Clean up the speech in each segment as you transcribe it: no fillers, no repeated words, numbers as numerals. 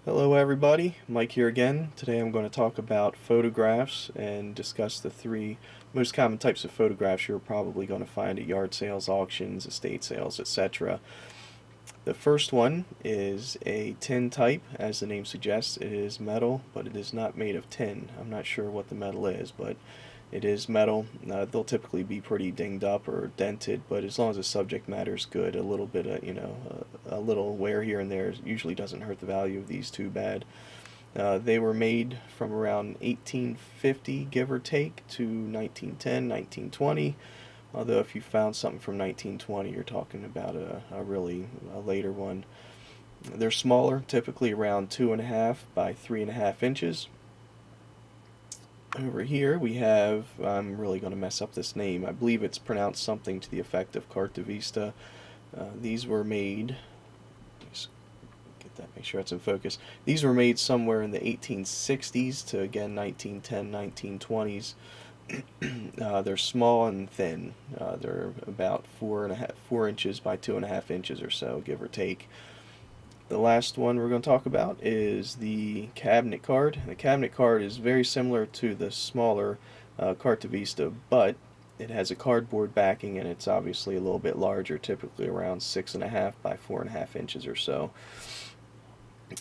Hello everybody, Mike here again. Today I'm going to talk about photographs and discuss the three most common types of photographs you're probably going to find at yard sales, auctions, estate sales, etc. The first one is a tintype. As the name suggests, it is metal, but it is not made of tin. I'm not sure what the metal is, but it is metal. They'll typically be pretty dinged up or dented, but as long as the subject matter is good, a little bit of, a little wear here and there usually doesn't hurt the value of these too bad. They were made from around 1850, give or take, to 1910, 1920. Although if you found something from 1920, you're talking about a really later one. They're smaller, typically around 2.5 by 3.5 inches. Over here we have, I'm really going to mess up this name, I believe it's pronounced something to the effect of Cartes de Visite. These were made, just get that, make sure it's in focus. These were made somewhere in the 1860s to, again, 1910, 1920s. They're small and thin. They're about 4 inches by 2.5 inches or so, give or take. The last one we're going to talk about is the cabinet card. The cabinet card is very similar to the smaller Carte de Vista, but it has a cardboard backing and it's obviously a little bit larger, typically around 6.5 by 4.5 inches or so.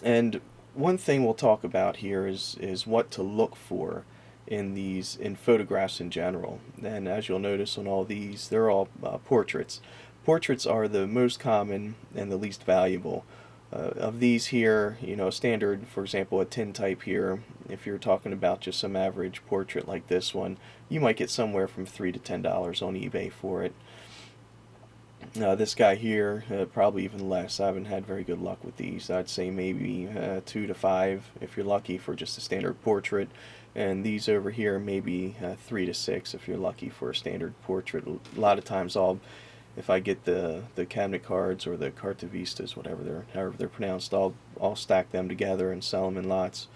And one thing we'll talk about here is what to look for in photographs in general. And as you'll notice on all these, they're all portraits. Portraits are the most common and the least valuable. Of these here, standard, for example, a tintype here, if you're talking about just some average portrait like this one, you might get somewhere from $3 to $10 on eBay for it. This guy here, probably even less. I haven't had very good luck with these. I'd say maybe 2 to 5 if you're lucky for just a standard portrait, and these over here maybe 3 to 6 if you're lucky for a standard portrait. A lot of times if I get the cabinet cards or the carte de vistas, however they're pronounced, I'll stack them together and sell them in lots.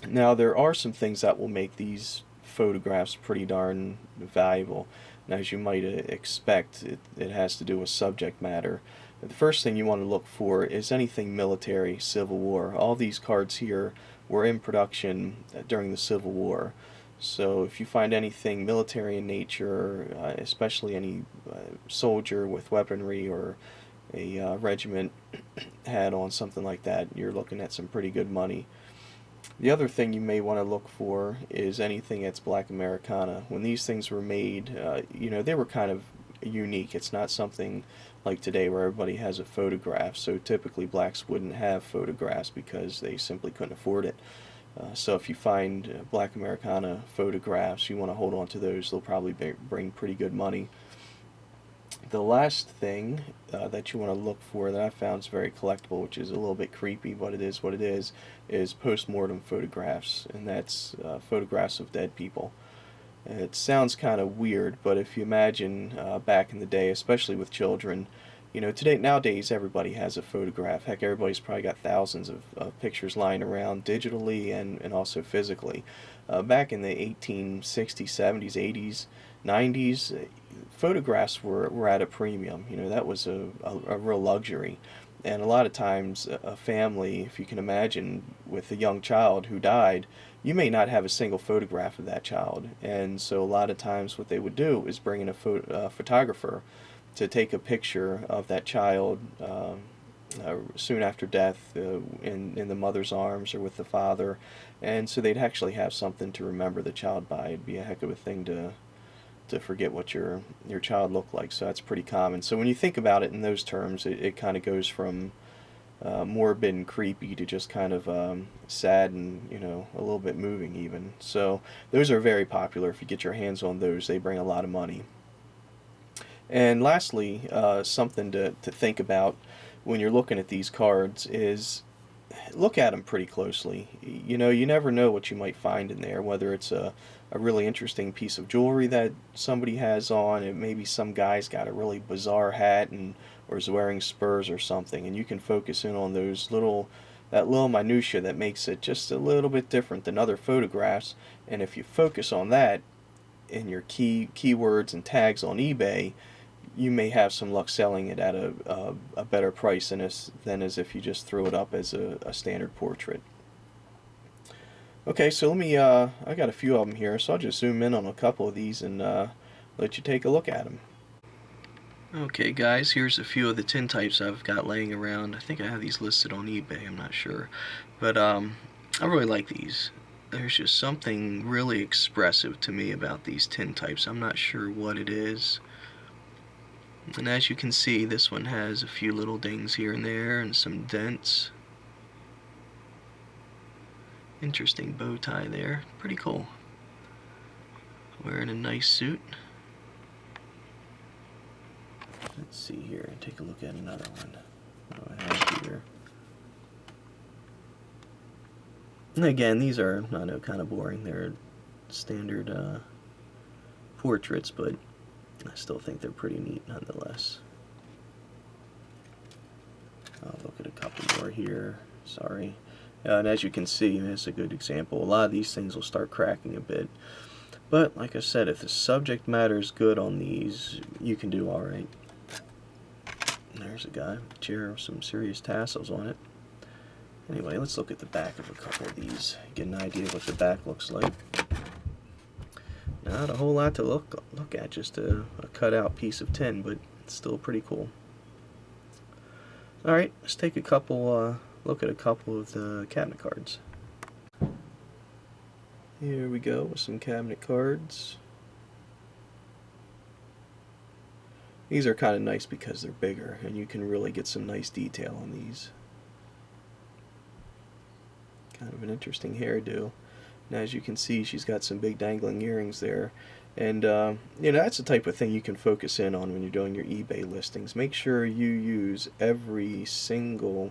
Now there are some things that will make these photographs pretty darn valuable. And as you might expect, it has to do with subject matter. The first thing you want to look for is anything military, Civil War. All these cards here were in production during the Civil War. So if you find anything military in nature, especially any soldier with weaponry or a regiment had on something like that, you're looking at some pretty good money. The other thing you may want to look for is anything that's black Americana. When these things were made, they were kind of unique. It's not something like today where everybody has a photograph. So typically blacks wouldn't have photographs because they simply couldn't afford it. So if you find black Americana photographs, you want to hold on to those. They'll probably bring pretty good money. The last thing that you want to look for that I found is very collectible, which is a little bit creepy, but it is what it is post-mortem photographs, and that's photographs of dead people. It sounds kind of weird, but if you imagine back in the day, especially with children, nowadays everybody has a photograph. Heck, everybody's probably got thousands of pictures lying around digitally and also physically. Back in the 1860s, 70s, 80s, 90s, photographs were at a premium. That was a real luxury. And a lot of times, a family, if you can imagine, with a young child who died, you may not have a single photograph of that child. And so a lot of times what they would do is bring in a photographer to take a picture of that child soon after death in the mother's arms or with the father. And so they'd actually have something to remember the child by. It'd be a heck of a thing to forget what your child looked like. So that's pretty common. So when you think about it in those terms, it kind of goes from morbid and creepy to just kind of sad and a little bit moving even. So those are very popular. If you get your hands on those, they bring a lot of money. And lastly, something to think about when you're looking at these cards is look at them pretty closely. You never know what you might find in there, whether it's a really interesting piece of jewelry that somebody has on, and maybe some guy's got a really bizarre hat or is wearing spurs or something, and you can focus in on that little minutia that makes it just a little bit different than other photographs. And if you focus on that in your keywords and tags on eBay, you may have some luck selling it at a better price than as if you just threw it up as a standard portrait. Okay, so let me, I got a few of them here, so I'll just zoom in on a couple of these and let you take a look at them. Okay guys, here's a few of the tintypes I've got laying around. I think I have these listed on eBay, I'm not sure. But I really like these. There's just something really expressive to me about these tintypes. I'm not sure what it is. And as you can see, this one has a few little dings here and there and some dents. Interesting bow tie there. Pretty cool. Wearing a nice suit. Let's see here, take a look at another one. What do I have here? And again, these are, I know, kind of boring. They're standard portraits, but I still think they're pretty neat nonetheless. I'll look at a couple more here. Sorry. And as you can see, it's a good example. A lot of these things will start cracking a bit. But like I said, if the subject matter is good on these, you can do alright. There's a guy, a chair with some serious tassels on it. Anyway, let's look at the back of a couple of these. Get an idea of what the back looks like. Not a whole lot to look at, just a cut-out piece of tin, but it's still pretty cool. Alright, let's take a couple, look at a couple of the cabinet cards. Here we go with some cabinet cards. These are kind of nice because they're bigger, and you can really get some nice detail on these. Kind of an interesting hairdo. And as you can see, she's got some big dangling earrings there. And you know, that's the type of thing you can focus in on when you're doing your eBay listings. Make sure you use every single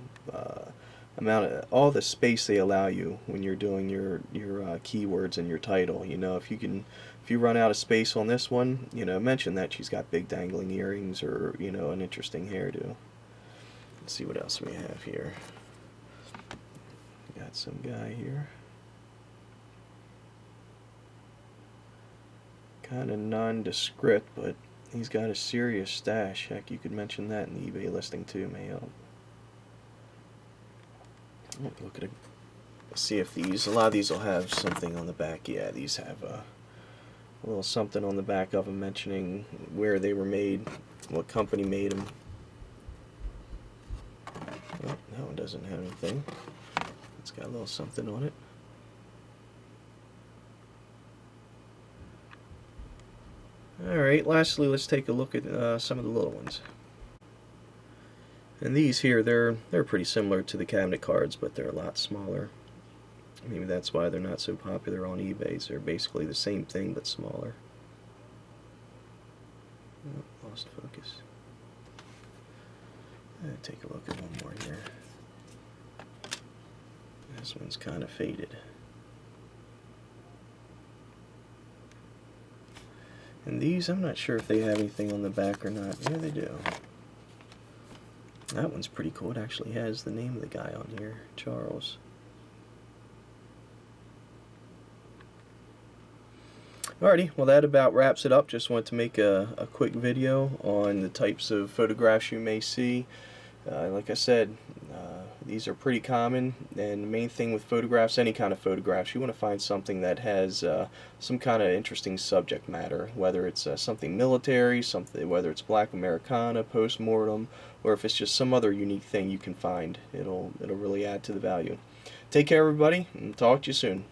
amount of all the space they allow you when you're doing your keywords and your title. You know, if you run out of space on this one, you know, mention that she's got big dangling earrings or, you know, an interesting hairdo. Let's see what else we have here. Got some guy here. Kind of nondescript, but he's got a serious stash. Heck, you could mention that in the eBay listing too, may help. Look at it. See if these, a lot of these will have something on the back. Yeah, these have a little something on the back of them mentioning where they were made, what company made them. Oh, that one doesn't have anything. It's got a little something on it. Alright, lastly, let's take a look at some of the little ones. And these here, they're pretty similar to the cabinet cards, but they're a lot smaller. Maybe that's why they're not so popular on eBay. They're basically the same thing, but smaller. Oh, lost focus. Take a look at one more here. This one's kind of faded. And these, I'm not sure if they have anything on the back or not. Yeah, they do. That one's pretty cool. It actually has the name of the guy on here, Charles. Alrighty, well that about wraps it up. Just wanted to make a quick video on the types of photographs you may see. Like I said, these are pretty common, and the main thing with photographs, any kind of photographs, you want to find something that has some kind of interesting subject matter, whether it's something military, whether it's Black Americana, post-mortem, or if it's just some other unique thing you can find. It'll really add to the value. Take care, everybody, and talk to you soon.